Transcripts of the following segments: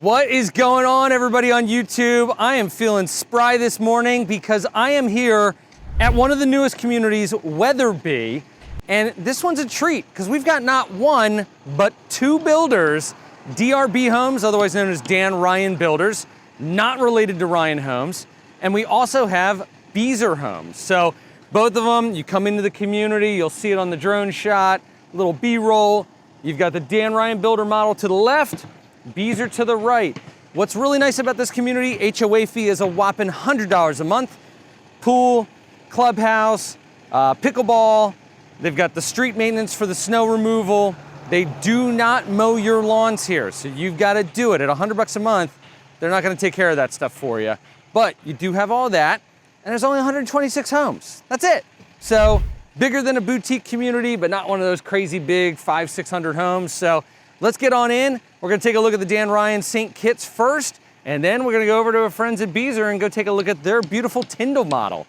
What is going on, everybody on YouTube? I am feeling spry this morning because I am here at one of the newest communities, Wetherby, and this one's a treat because we've got not one, but two builders, DRB Homes, otherwise known as Dan Ryan Builders, not related to Ryan Homes, and we also have Beazer Homes. So both of them, you come into the community, you'll see it on the drone shot, little B-roll. You've got the Dan Ryan Builder model to the left, Beazer to the right. What's really nice about this community, HOA fee is a whopping $100 a month. Pool, clubhouse, pickleball. They've got the street maintenance for the snow removal. They do not mow your lawns here, so you've got to do it. At $100 a month, they're not going to take care of that stuff for you. But you do have all that, and there's only 126 homes. That's it. So bigger than a boutique community, but not one of those crazy big 500-600 homes. So let's get on in. We're gonna take a look at the Dan Ryan St. Kitts first, and then we're gonna go over to our friends at Beazer and go take a look at their beautiful Tyndall model.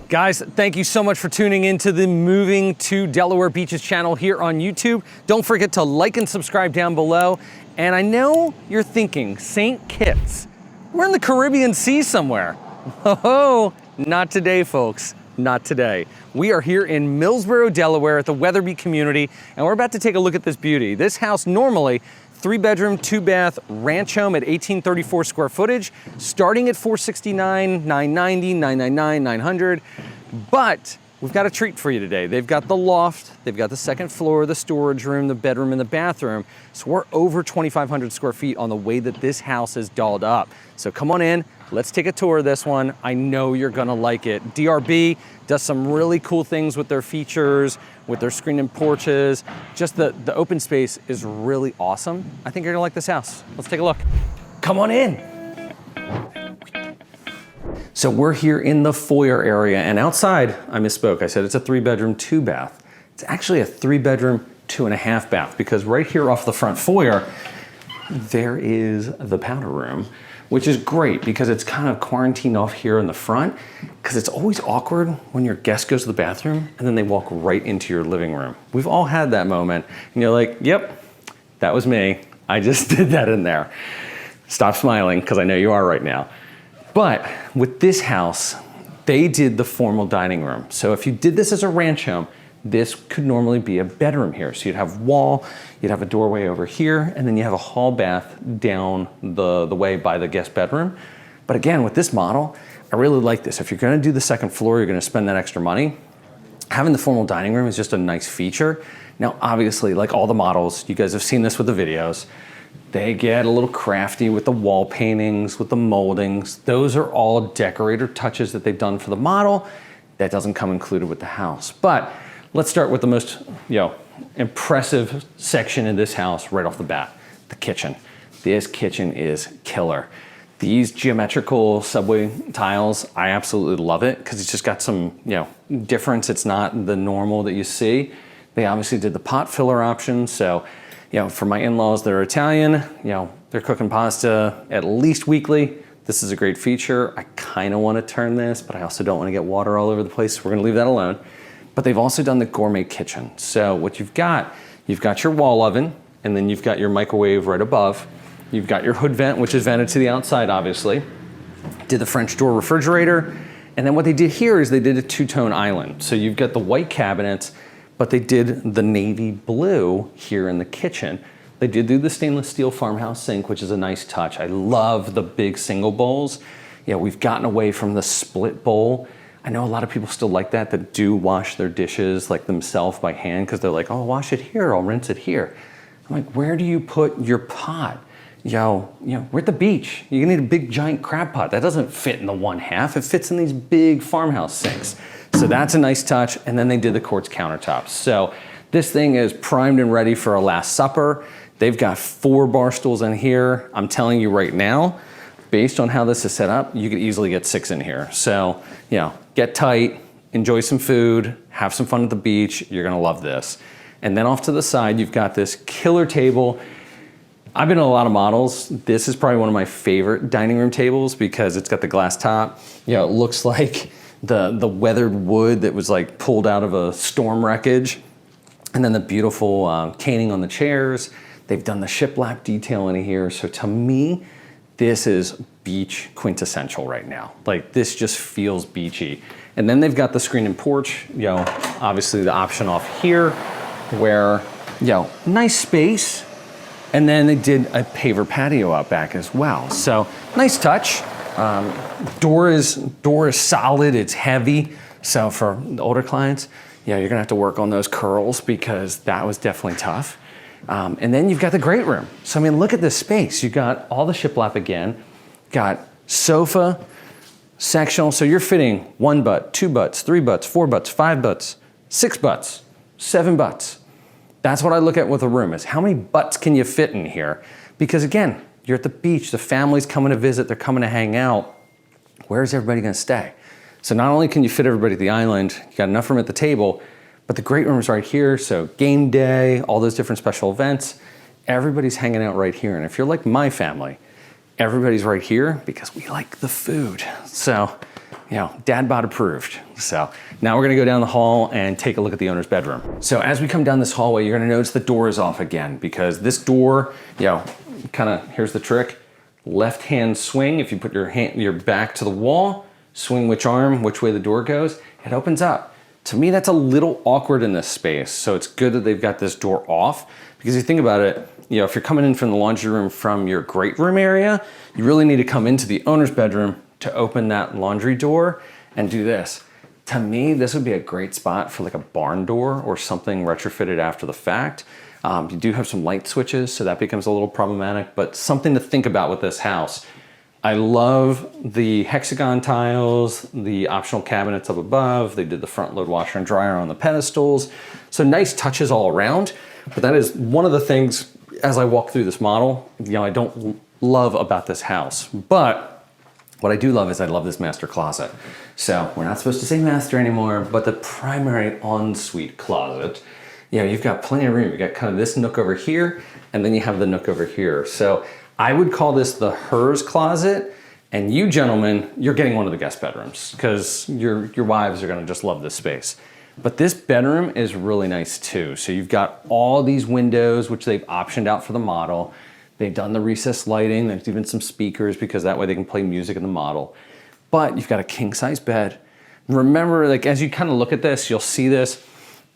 Guys, thank you so much for tuning into the Moving to Delaware Beaches channel here on YouTube. Don't forget to like and subscribe down below. And I know you're thinking, St. Kitts, we're in the Caribbean Sea somewhere. Oh, not today, folks, not today. We are here in Millsboro, Delaware at the Wetherby community, and we're about to take a look at this beauty. This house normally, 3-bedroom, 2-bath ranch home at 1834 square footage, starting at $469, $990, $999, $900. But we've got a treat for you today. They've got the loft, they've got the second floor, the storage room, the bedroom, and the bathroom. So we're over 2,500 square feet on the way that this house is dolled up. So come on in, let's take a tour of this one. I know you're gonna like it. DRB does some really cool things with their features, with their screened-in porches. Just the open space is really awesome. I think you're gonna like this house. Let's take a look. Come on in. So we're here in the foyer area, and outside, I misspoke. I said it's a 3-bedroom, 2-bath. It's actually a 3-bedroom, 2.5 bath, because right here off the front foyer, there is the powder room, which is great because it's kind of quarantined off here in the front, because it's always awkward when your guest goes to the bathroom and then they walk right into your living room. We've all had that moment, and you're like, yep, that was me. I just did that in there. Stop smiling, because I know you are right now. But with this house, they did the formal dining room. So if you did this as a ranch home, this could normally be a bedroom here. So you'd have wall, you'd have a doorway over here, and then you have a hall bath down the way by the guest bedroom. But again, with this model, I really like this. If you're gonna do the second floor, you're gonna spend that extra money. Having the formal dining room is just a nice feature. Now, obviously, like all the models, you guys have seen this with the videos, they get a little crafty with the wall paintings, with the moldings. Those are all decorator touches that they've done for the model. That doesn't come included with the house. But let's start with the most, impressive section in this house right off the bat, the kitchen. This kitchen is killer. These geometrical subway tiles, I absolutely love it because it's just got some, difference. It's not the normal that you see. They obviously did the pot filler option, so for my in-laws that are Italian, they're cooking pasta at least weekly. This is a great feature. I kind of want to turn this, but I also don't want to get water all over the place. So we're going to leave that alone. But they've also done the gourmet kitchen. So what you've got your wall oven, and then you've got your microwave right above. You've got your hood vent, which is vented to the outside, obviously. Did the French door refrigerator. And then what they did here is they did a two-tone island. So you've got the white cabinets, but they did the navy blue here in the kitchen. They did do the stainless steel farmhouse sink, which is a nice touch. I love the big single bowls. We've gotten away from the split bowl. I know a lot of people still like that do wash their dishes like themselves by hand, because they're like, oh, I'll wash it here, I'll rinse it here. I'm like, where do you put your pot? We're at the beach. You need a big giant crab pot. That doesn't fit in the 1/2. It fits in these big farmhouse sinks. So that's a nice touch. And then they did the quartz countertops. So this thing is primed and ready for a last supper. They've got 4 bar stools in here. I'm telling you right now, based on how this is set up, you could easily get 6 in here. So, get tight, enjoy some food, have some fun at the beach. You're gonna love this. And then off to the side, you've got this killer table. I've been in a lot of models. This is probably one of my favorite dining room tables because it's got the glass top. You know, it looks like the weathered wood that was like pulled out of a storm wreckage. And then the beautiful caning on the chairs. They've done the shiplap detail in here. So to me, this is beach quintessential right now. Like this just feels beachy. And then they've got the screen and porch, you know, obviously the option off here where, you know, nice space. And then they did a paver patio out back as well. So nice touch. Door is solid, it's heavy. So for the older clients, yeah, you're gonna have to work on those curls because that was definitely tough. And then you've got the great room. So I mean, look at this space. You've got all the shiplap again, got sofa, sectional. So you're fitting 1 butt, 2 butts, 3 butts, 4 butts, 5 butts, 6 butts, 7 butts. That's what I look at with a room is how many butts can you fit in here? Because again, you're at the beach, the family's coming to visit, they're coming to hang out. Where's everybody gonna stay? So not only can you fit everybody at the island, you got enough room at the table, but the great room is right here. So game day, all those different special events, everybody's hanging out right here. And if you're like my family, everybody's right here because we like the food. So, you know, dad bod approved. So now we're gonna go down the hall and take a look at the owner's bedroom. So as we come down this hallway, you're gonna notice the door is off again because this door, you know, here's the trick. Left hand swing, if you put your back to the wall, swing which arm, which way the door goes, it opens up. To me, that's a little awkward in this space. So it's good that they've got this door off because you think about it, you know, if you're coming in from the laundry room from your great room area, you really need to come into the owner's bedroom to open that laundry door and do this. To me, this would be a great spot for like a barn door or something retrofitted after the fact. You do have some light switches, so that becomes a little problematic, but something to think about with this house. I love the hexagon tiles, the optional cabinets up above. They did the front load washer and dryer on the pedestals. So nice touches all around, but that is one of the things as I walk through this model, you know, I don't love about this house, but what I do love is I love this master closet. So we're not supposed to say master anymore, but the primary ensuite closet, you know, you've got plenty of room. You've got kind of this nook over here, and then you have the nook over here. So I would call this the hers closet, and you gentlemen, you're getting one of the guest bedrooms because your wives are gonna just love this space. But this bedroom is really nice too. So you've got all these windows, which they've optioned out for the model. They've done the recessed lighting. There's even some speakers because that way they can play music in the model. But you've got a king size bed. Remember, like as you kind of look at this, you'll see this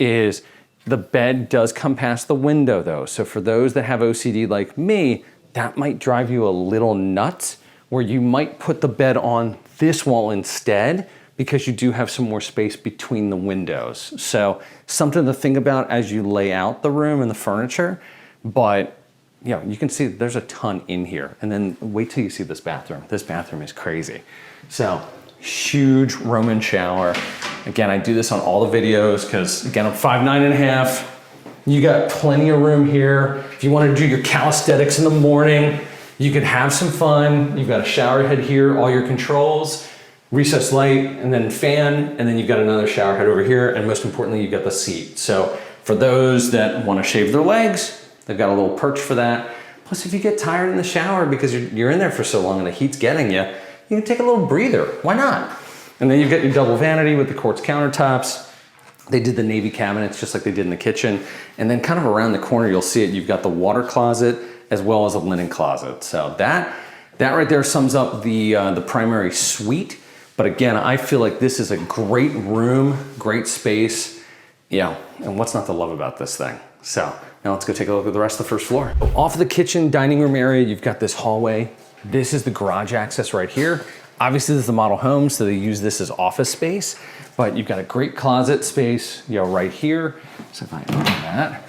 is the bed does come past the window though. So for those that have OCD like me, that might drive you a little nuts where you might put the bed on this wall instead because you do have some more space between the windows. So something to think about as you lay out the room and the furniture, but you know, you can see there's a ton in here. And then wait till you see this bathroom. This bathroom is crazy. So huge Roman shower. Again, I do this on all the videos because again, I'm 5'9½". You got plenty of room here. If you want to do your calisthenics in the morning, you can have some fun. You've got a shower head here, all your controls, recessed light, and then fan, and then you've got another shower head over here, and most importantly, you've got the seat. So for those that want to shave their legs, they've got a little perch for that. Plus, if you get tired in the shower because you're in there for so long and the heat's getting you, you can take a little breather. Why not? And then you've got your double vanity with the quartz countertops. They did the navy cabinets just like they did in the kitchen. And then kind of around the corner, you'll see it. You've got the water closet as well as a linen closet. So that right there sums up the primary suite. But again, I feel like this is a great room, great space. Yeah, and what's not to love about this thing? So now let's go take a look at the rest of the first floor. Off the kitchen, dining room area, you've got this hallway. This is the garage access right here. Obviously, this is a model home, so they use this as office space, but you've got a great closet space, you know, right here. So if I open that.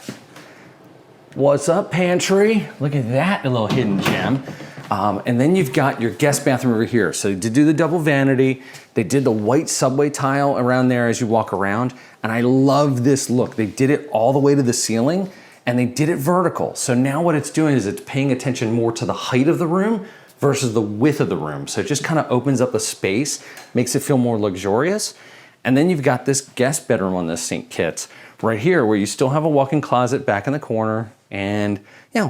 What's up, pantry? Look at that, a little hidden gem. And then you've got your guest bathroom over here. So to do the double vanity, they did the white subway tile around there as you walk around. And I love this look. They did it all the way to the ceiling and they did it vertical. So now what it's doing is it's paying attention more to the height of the room versus the width of the room. So it just kind of opens up a space, makes it feel more luxurious. And then you've got this guest bedroom on this St. Kitts right here where you still have a walk-in closet back in the corner and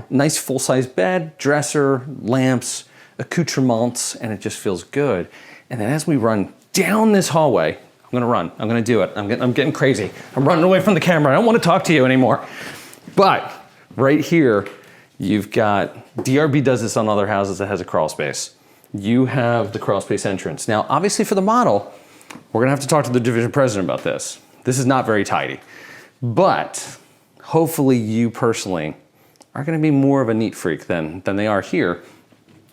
nice full-size bed, dresser, lamps, accoutrements, and it just feels good. And then as we run down this hallway, I'm gonna do it. I'm getting crazy. I'm running away from the camera. I don't want to talk to you anymore. But right here, you've got, DRB does this on other houses that has a crawl space. You have the crawl space entrance. Now, obviously for the model, we're gonna have to talk to the division president about this. This is not very tidy, but hopefully you personally are gonna be more of a neat freak than they are here,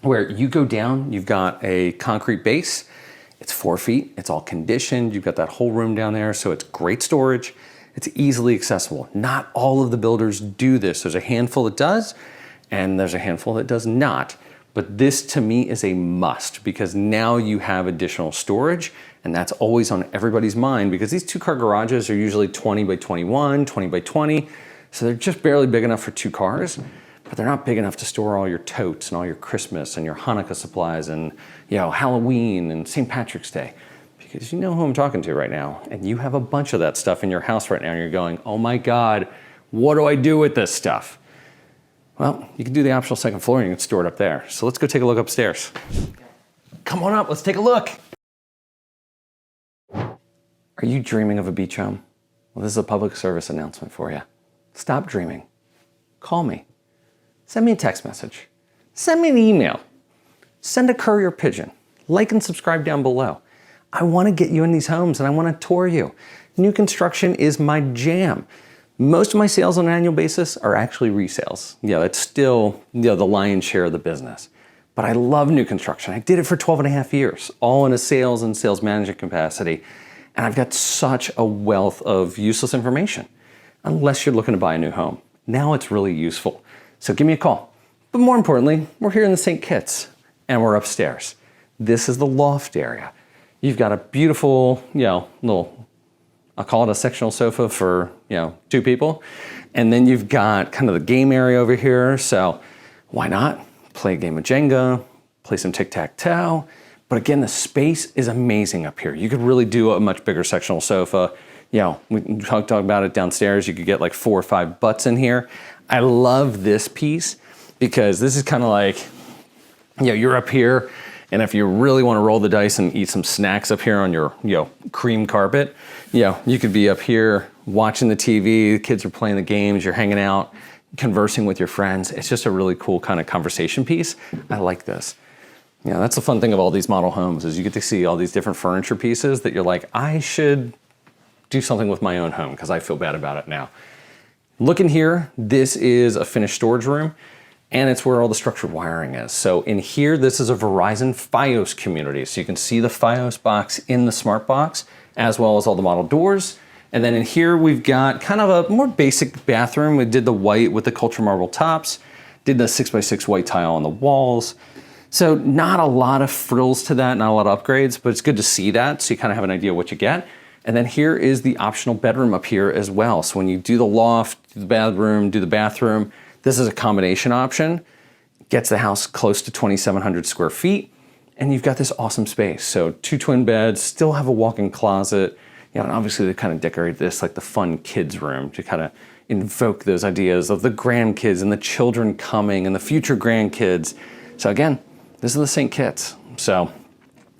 where you go down, you've got a concrete base, it's 4 feet, it's all conditioned, you've got that whole room down there, so it's great storage, it's easily accessible. Not all of the builders do this. There's a handful that does, and there's a handful that does not. But this to me is a must, because now you have additional storage, and that's always on everybody's mind, because these 2-car garages are usually 20 by 21, 20 by 20, so they're just barely big enough for 2 cars, but they're not big enough to store all your totes and all your Christmas and your Hanukkah supplies and Halloween and St. Patrick's Day. Because you know who I'm talking to right now, and you have a bunch of that stuff in your house right now, and you're going, oh my God, what do I do with this stuff? Well, you can do the optional second floor and you can store it up there. So let's go take a look upstairs. Come on up, let's take a look. Are you dreaming of a beach home? Well, this is a public service announcement for you. Stop dreaming. Call me. Send me a text message. Send me an email. Send a courier pigeon. Like and subscribe down below. I want to get you in these homes and I want to tour you. New construction is my jam. Most of my sales on an annual basis are actually resales. It's still the lion's share of the business. But I love new construction. I did it for 12 and a half years, all in a sales and sales management capacity. And I've got such a wealth of useless information, unless you're looking to buy a new home. Now it's really useful. So give me a call. But more importantly, we're here in the St. Kitts and we're upstairs. This is the loft area. You've got a beautiful, little, I'll call it a sectional sofa for, 2 people. And then you've got kind of the game area over here. So why not play a game of Jenga, play some tic-tac-toe. But again, the space is amazing up here. You could really do a much bigger sectional sofa. We can talk about it downstairs. You could get like 4 or 5 butts in here. I love this piece because this is kind of like, you're up here, and if you really want to roll the dice and eat some snacks up here on your, cream carpet, you could be up here watching the TV, the kids are playing the games, you're hanging out, conversing with your friends. It's just a really cool kind of conversation piece. I like this. That's the fun thing of all these model homes is you get to see all these different furniture pieces that you're like, I should do something with my own home because I feel bad about it now. Look in here, this is a finished storage room, and it's where all the structured wiring is. So in here, this is a Verizon Fios community. So you can see the Fios box in the smart box, as well as all the model doors. And then in here, we've got kind of a more basic bathroom. We did the white with the culture marble tops, did the 6x6 white tile on the walls. So not a lot of frills to that, not a lot of upgrades, but it's good to see that so you kind of have an idea what you get. And then here is the optional bedroom up here as well. So when you do the loft, do the bedroom, do the bathroom, this is a combination option. Gets the house close to 2,700 square feet. And you've got this awesome space. So 2 twin beds, still have a walk-in closet. And obviously they kind of decorate this like the fun kids room to kind of invoke those ideas of the grandkids and the children coming and the future grandkids. So again, this is the St. Kitts. So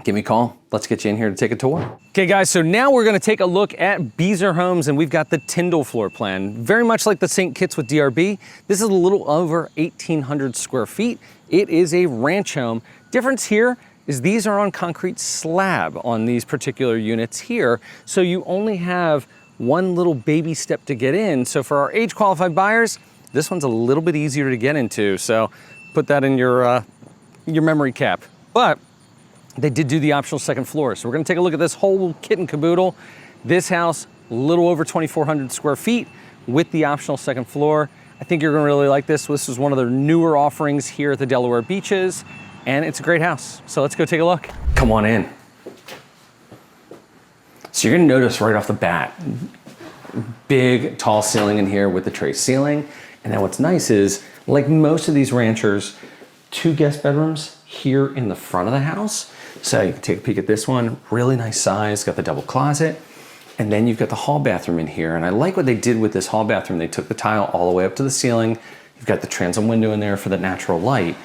give me a call. Let's get you in here to take a tour. Okay guys, so now we're gonna take a look at Beazer Homes, and we've got the Tyndall floor plan. Very much like the St. Kitts with DRB. This is a little over 1,800 square feet. It is a ranch home. Difference here is these are on concrete slab on these particular units here. So you only have one little baby step to get in. So for our age qualified buyers, this one's a little bit easier to get into. So put that in your memory cap. But they did do the optional second floor. So we're gonna take a look at this whole kit and caboodle. This house, a little over 2,400 square feet with the optional second floor. I think you're gonna really like this. This is one of their newer offerings here at the Delaware beaches, and it's a great house. So let's go take a look. Come on in. So you're gonna notice right off the bat, big tall ceiling in here with the tray ceiling. And then what's nice is, like most of these ranchers, 2 guest bedrooms here in the front of the house. So you can take a peek at this one, really nice size, got the double closet. And then you've got the hall bathroom in here. And I like what they did with this hall bathroom. They took the tile all the way up to the ceiling, You've got the transom window in there for the natural light.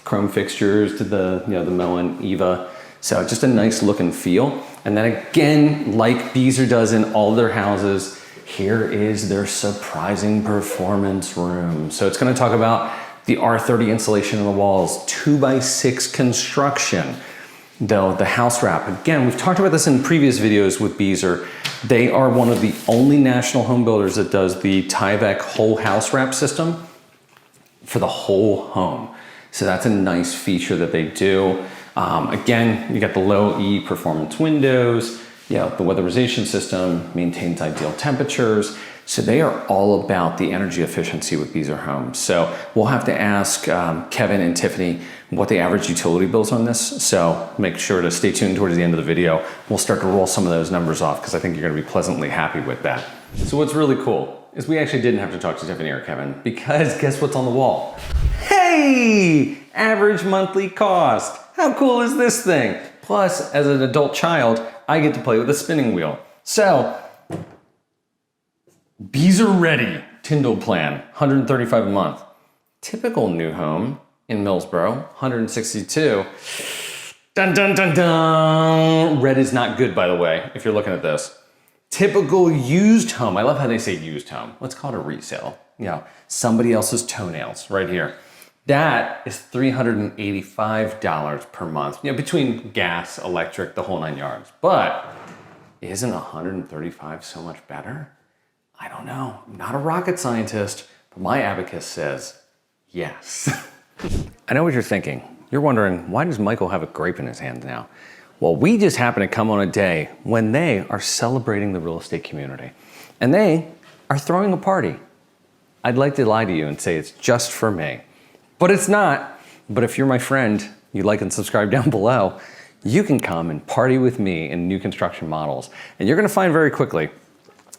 Chrome fixtures to the, the Moen Eva. So just a nice look and feel. And then again, like Beazer does in all their houses, here is their surprising performance room. So it's going to talk about the R30 insulation on the walls, 2x6 construction, the house wrap. Again, we've talked about this in previous videos with Beazer. They are one of the only national home builders that does the Tyvek whole house wrap system for the whole home. So that's a nice feature that they do. Again, you got the low E performance windows, the weatherization system maintains ideal temperatures. So they are all about the energy efficiency with Beazer Homes. So we'll have to ask Kevin and Tiffany what the average utility bills on this. So make sure to stay tuned towards the end of the video. We'll start to roll some of those numbers off because I think you're gonna be pleasantly happy with that. So what's really cool is we actually didn't have to talk to Tiffany or Kevin because guess what's on the wall? Hey, average monthly cost. How cool is this thing? Plus, as an adult child, I get to play with a spinning wheel. So, Beazer Ready Tyndall plan, $135 a month. Typical new home in Millsboro, $162. Dun, dun, dun, dun. Red is not good, by the way, if you're looking at this. Typical used home. I love how they say used home. Let's call it a resale. Somebody else's toenails right here. That is $385 per month, between gas, electric, the whole 9 yards. But isn't $135 so much better? I don't know. I'm not a rocket scientist, but my abacus says yes. I know what you're thinking. You're wondering, why does Michael have a grape in his hand now? Well, we just happen to come on a day when they are celebrating the real estate community and they are throwing a party. I'd like to lie to you and say it's just for me, but it's not. But if you're my friend, you like and subscribe down below, you can come and party with me in new construction models. And you're gonna find very quickly,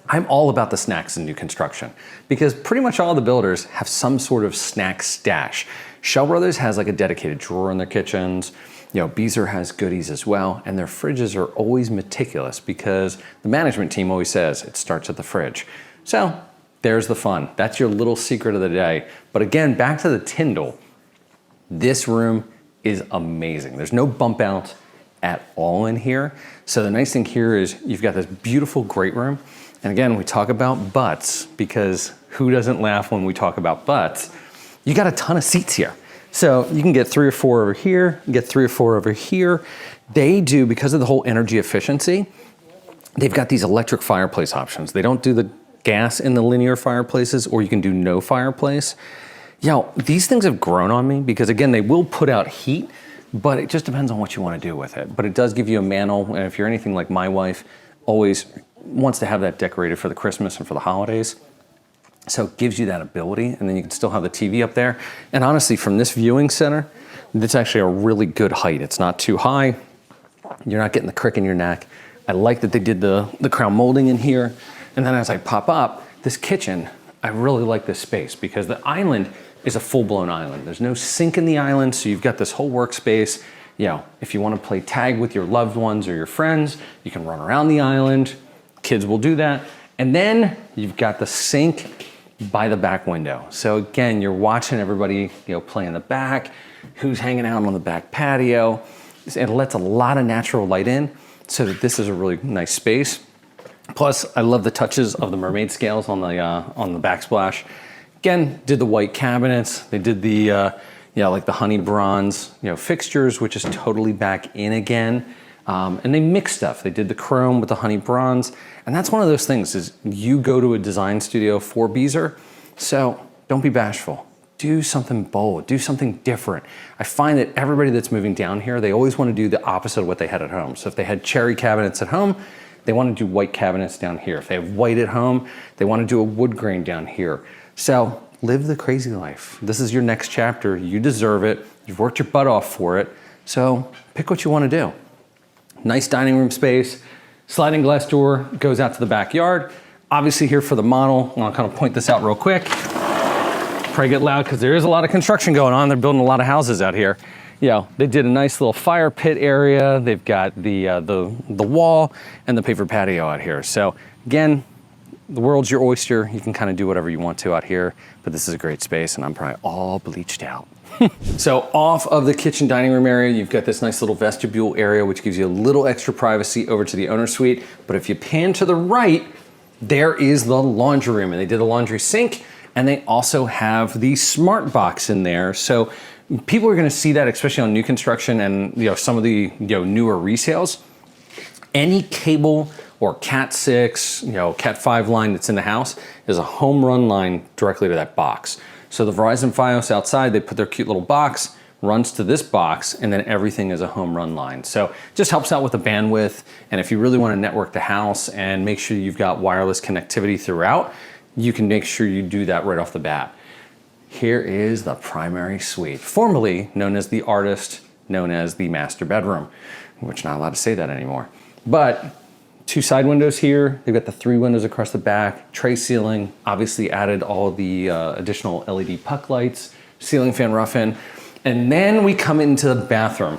I'm all about the snacks in new construction because pretty much all the builders have some sort of snack stash. Shell Brothers has like a dedicated drawer in their kitchens. Beazer has goodies as well, and their fridges are always meticulous because the management team always says it starts at the fridge. So there's the fun. That's your little secret of the day. But again, back to the Tyndall. This room is amazing. There's no bump out at all in here. So the nice thing here is you've got this beautiful great room. And again, we talk about butts because who doesn't laugh when we talk about butts? You got a ton of seats here. So you can get 3 or 4 over here, get 3 or 4 over here. They do, because of the whole energy efficiency, they've got these electric fireplace options. They don't do the gas in the linear fireplaces, or you can do no fireplace. These things have grown on me because again, they will put out heat, but it just depends on what you want to do with it. But it does give you a mantle, and if you're anything like my wife, always wants to have that decorated for the Christmas and for the holidays. So it gives you that ability, and then you can still have the TV up there. And honestly, from this viewing center, it's actually a really good height. It's not too high. You're not getting the crick in your neck. I like that they did the crown molding in here. And then as I pop up, this kitchen, I really like this space because the island is a full-blown island. There's no sink in the island, so you've got this whole workspace. If you want to play tag with your loved ones or your friends, you can run around the island. Kids will do that. And then you've got the sink by the back window. So again, you're watching everybody, play in the back, who's hanging out on the back patio. It lets a lot of natural light in so that this is a really nice space. Plus, I love the touches of the mermaid scales on the backsplash. Again, did the white cabinets. They did the, like the honey bronze, fixtures, which is totally back in again. And they mix stuff. They did the chrome with the honey bronze. And that's one of those things is you go to a design studio for Beazer. So don't be bashful. Do something bold, do something different. I find that everybody that's moving down here, they always want to do the opposite of what they had at home. So if they had cherry cabinets at home, they want to do white cabinets down here. If they have white at home, they want to do a wood grain down here. So live the crazy life. This is your next chapter. You deserve it. You've worked your butt off for it. So pick what you want to do. Nice dining room space, sliding glass door goes out to the backyard. Obviously here for the model, I'll kind of point this out real quick. Pray get loud because there is a lot of construction going on. They're building a lot of houses out here. They did a nice little fire pit area. They've got the wall and the paver patio out here. So again, the world's your oyster. You can kind of do whatever you want to out here, but this is a great space and I'm probably all bleached out. So off of the kitchen dining room area, you've got this nice little vestibule area, which gives you a little extra privacy over to the owner's suite. But if you pan to the right, there is the laundry room, and they did a laundry sink, and they also have the smart box in there. So people are gonna see that, especially on new construction and some of the newer resales. Any cable or Cat 6, Cat 5 line that's in the house is a home run line directly to that box. So the Verizon Fios outside, they put their cute little box, runs to this box, and then everything is a home run line. So it just helps out with the bandwidth. And if you really want to network the house and make sure you've got wireless connectivity throughout, you can make sure you do that right off the bat. Here is the primary suite, formerly known as the artist, known as the master bedroom, which not allowed to say that anymore. But 2 side windows here. They've got the 3 windows across the back, tray ceiling, obviously added all the additional LED puck lights, ceiling fan rough-in. And then we come into the bathroom.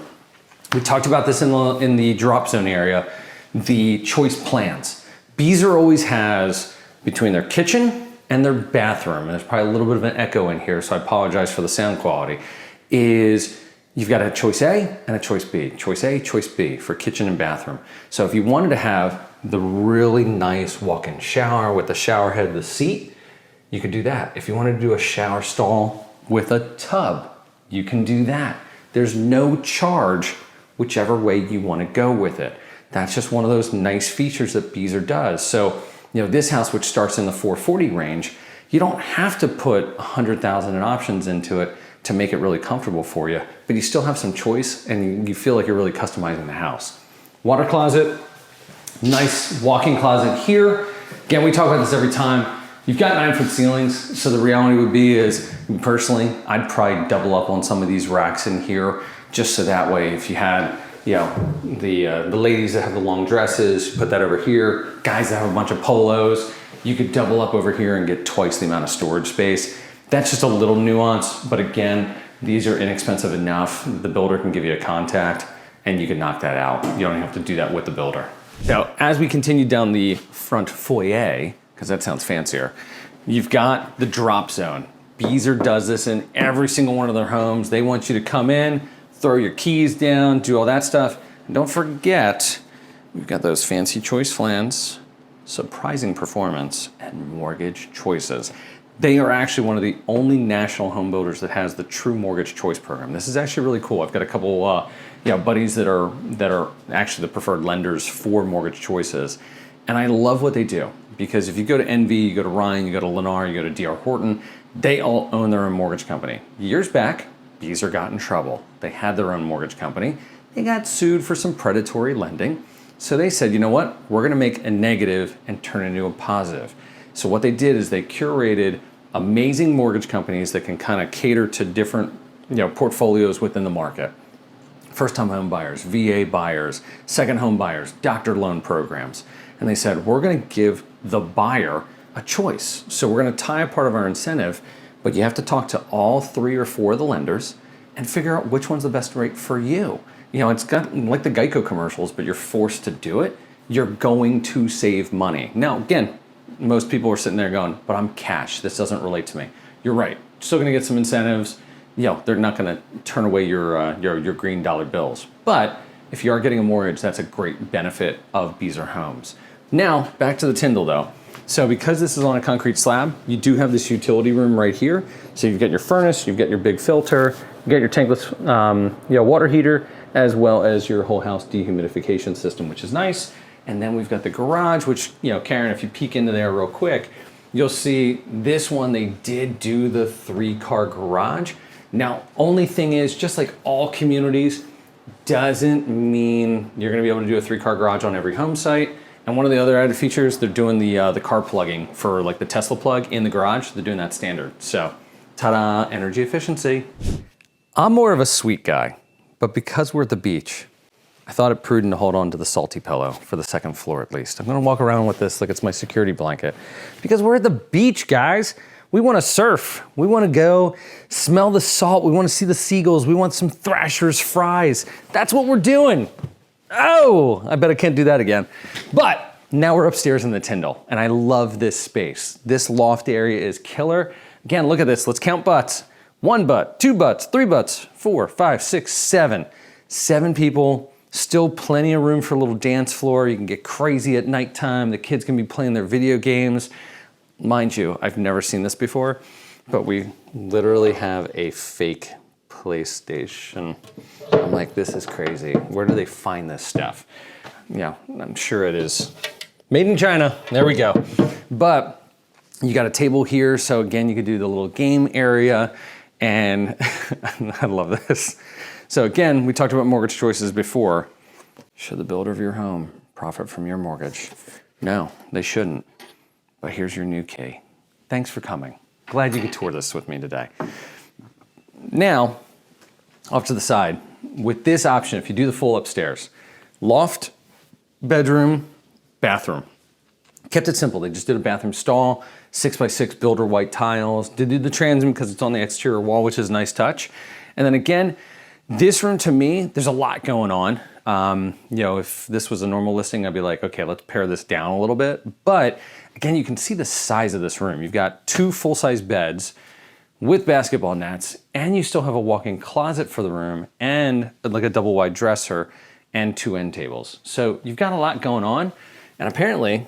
We talked about this in the drop zone area, the choice plans. Beazer always has, between their kitchen and their bathroom, and there's probably a little bit of an echo in here, so I apologize for the sound quality, is you've got a choice A and a choice B. Choice A, choice B for kitchen and bathroom. So if you wanted to have the really nice walk-in shower with the shower head, the seat, you could do that. If you wanted to do a shower stall with a tub, you can do that. There's no charge whichever way you want to go with it. That's just one of those nice features that Beazer does. So, this house, which starts in the 440 range, you don't have to put 100,000 in options into it to make it really comfortable for you, but you still have some choice and you feel like you're really customizing the house. Water closet, nice walk-in closet here. Again, we talk about this every time. You've got 9-foot ceilings, so the reality would be is, personally, I'd probably double up on some of these racks in here, just so that way if you had, the ladies that have the long dresses, put that over here. Guys that have a bunch of polos, you could double up over here and get twice the amount of storage space. That's just a little nuance, but again, these are inexpensive enough. The builder can give you a contact and you can knock that out. You don't have to do that with the builder. Now, as we continue down the front foyer, because that sounds fancier, you've got the drop zone. Beazer does this in every single one of their homes. They want you to come in, throw your keys down, do all that stuff. And don't forget, we've got those fancy choice flans, surprising performance, and mortgage choices. They are actually one of the only national home builders that has the true mortgage choice program. This is actually really cool. I've got a couple buddies that are actually the preferred lenders for mortgage choices. And I love what they do, because if you go to NV, you go to Ryan, you go to Lennar, you go to DR Horton, they all own their own mortgage company. Years back, Beazer got in trouble. They had their own mortgage company. They got sued for some predatory lending. So they said, you know what? We're gonna make a negative and turn it into a positive. So what they did is they curated amazing mortgage companies that can kind of cater to different portfolios within the market. First-time home buyers, VA buyers, second home buyers, doctor loan programs. And they said, we're gonna give the buyer a choice. So we're gonna tie a part of our incentive, but you have to talk to all 3 or 4 of the lenders and figure out which one's the best rate for you. It's got like the Geico commercials, but you're forced to do it. You're going to save money. Now, again, most people are sitting there going, but I'm cash, this doesn't relate to me. You're right, still gonna get some incentives. They're not gonna turn away your green dollar bills. But if you are getting a mortgage, that's a great benefit of Beazer Homes. Now, back to the Tyndall though. So because this is on a concrete slab, you do have this utility room right here. So you've got your furnace, you've got your big filter, you got your tankless water heater, as well as your whole house dehumidification system, which is nice. And then we've got the garage, which, Karen, if you peek into there real quick, you'll see this one, they did do the 3-car garage. Now, only thing is, just like all communities, doesn't mean you're gonna be able to do a 3-car garage on every home site. And one of the other added features, they're doing the car plugging for like the Tesla plug in the garage. They're doing that standard. So, ta-da, energy efficiency. I'm more of a sweet guy, but because we're at the beach, I thought it prudent to hold on to the salty pillow for the second floor at least. I'm gonna walk around with this like it's my security blanket, because we're at the beach, guys. We wanna surf. We wanna go smell the salt. We wanna see the seagulls. We want some Thrasher's fries. That's what we're doing. Oh, I bet I can't do that again. But Now we're upstairs in the Tyndall, and I love this space. This loft area is killer. Again, look at this. Let's count butts. 1 butt, 2 butts, 3 butts, 4, 5, 6, 7. 7 people, still plenty of room for a little dance floor. You can get crazy at nighttime. The kids can be playing their video games. Mind you, I've never seen this before, but we literally have a fake PlayStation. I'm like, this is crazy. Where do they find this stuff? Yeah, I'm sure it is made in China. There we go. But you got a table here. So again, you could do the little game area. And I love this. So again, we talked about mortgage choices before. Should the builder of your home profit from your mortgage? No, they shouldn't. But here's your new key. Thanks for coming. Glad you could tour this with me today. Now, off to the side, with this option, if you do the full upstairs, loft, bedroom, bathroom. Kept it simple. They just did a bathroom stall, 6x6 builder white tiles. Did do the transom because it's on the exterior wall, which is a nice touch. And then again, this room to me, there's a lot going on. If this was a normal listing, I'd be like, okay, let's pare this down a little bit. But again, you can see the size of this room. You've got 2 full-size beds with basketball nets, and you still have a walk-in closet for the room and like a double wide dresser and 2 end tables. So you've got a lot going on. And apparently,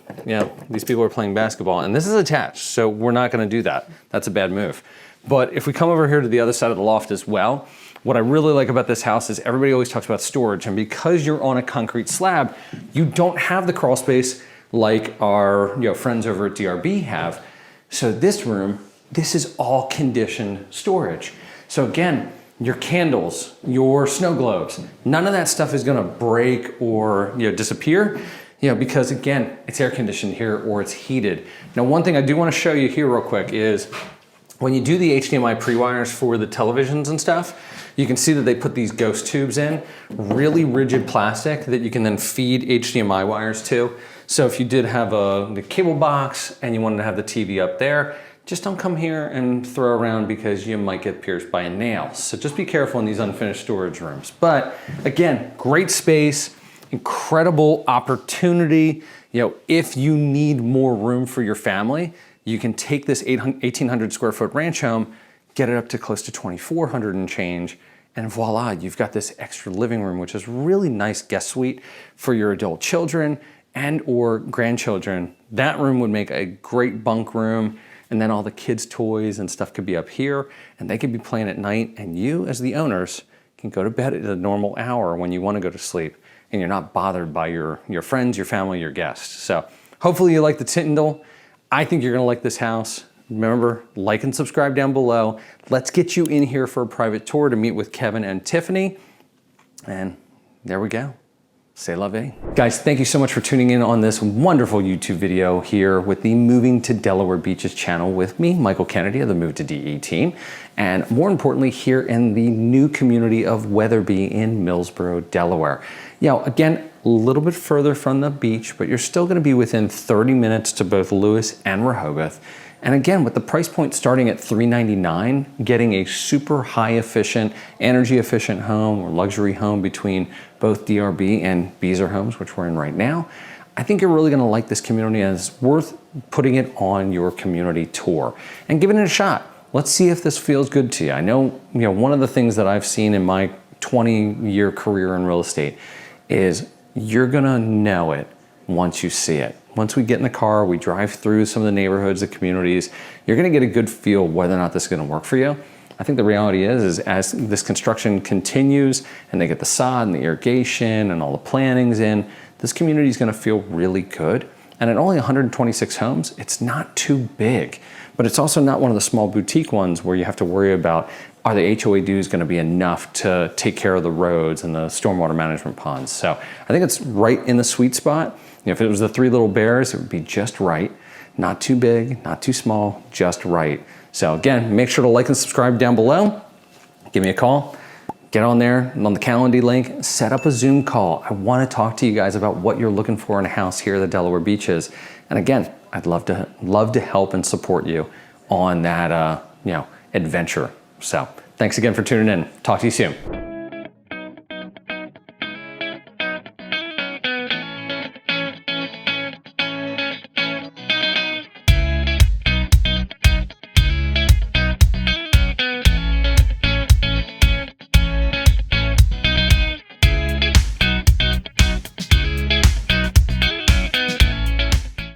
these people are playing basketball, and this is attached, so we're not gonna do that. That's a bad move. But if we come over here to the other side of the loft as well, what I really like about this house is everybody always talks about storage, and because you're on a concrete slab, you don't have the crawl space like our friends over at DRB have. So this room, this is all conditioned storage. So again, your candles, your snow globes, none of that stuff is gonna break or disappear, because again, it's air conditioned here or it's heated. Now, one thing I do wanna show you here real quick is when you do the HDMI pre-wires for the televisions and stuff, you can see that they put these ghost tubes in, really rigid plastic that you can then feed HDMI wires to. So if you did have the cable box and you wanted to have the TV up there, just don't come here and throw around because you might get pierced by a nail. So just be careful in these unfinished storage rooms. But again, great space, incredible opportunity. If you need more room for your family, you can take this 1,800 square foot ranch home, get it up to close to 2,400 and change, and voila, you've got this extra living room, which is really nice guest suite for your adult children and or grandchildren. That room would make a great bunk room. And then all the kids' toys and stuff could be up here, and they could be playing at night, and you as the owners can go to bed at a normal hour when you want to go to sleep, and you're not bothered by your friends, your family, your guests. So hopefully you like the Tyndall. I think you're gonna like this house. Remember, like and subscribe down below. Let's get you in here for a private tour to meet with Kevin and Tiffany. And there we go. C'est la vie. Guys, thank you so much for tuning in on this wonderful YouTube video here with the Moving to Delaware Beaches channel with me, Michael Kennedy of the Move to DE team. And more importantly, here in the new community of Wetherby in Millsboro, Delaware. Again, a little bit further from the beach, but you're still gonna be within 30 minutes to both Lewis and Rehoboth. And again, with the price point starting at $399, getting a super high efficient, energy efficient home or luxury home between both DRB and Beazer Homes, which we're in right now, I think you're really gonna like this community, and it's worth putting it on your community tour and giving it a shot. Let's see if this feels good to you. I know, one of the things that I've seen in my 20-year career in real estate is you're gonna know it once you see it. Once we get in the car, we drive through some of the neighborhoods, the communities, you're gonna get a good feel whether or not this is gonna work for you. I think the reality is as this construction continues and they get the sod and the irrigation and all the plannings in, this community is gonna feel really good. And at only 126 homes, it's not too big, but it's also not one of the small boutique ones where you have to worry about, are the HOA dues gonna be enough to take care of the roads and the stormwater management ponds? So I think it's right in the sweet spot. If it was the 3 little bears, it would be just right. Not too big, not too small, just right. So again, make sure to like and subscribe down below. Give me a call. Get on there on the Calendly link, set up a Zoom call. I wanna talk to you guys about what you're looking for in a house here at the Delaware Beaches. And again, I'd love to help and support you on that adventure. So thanks again for tuning in. Talk to you soon.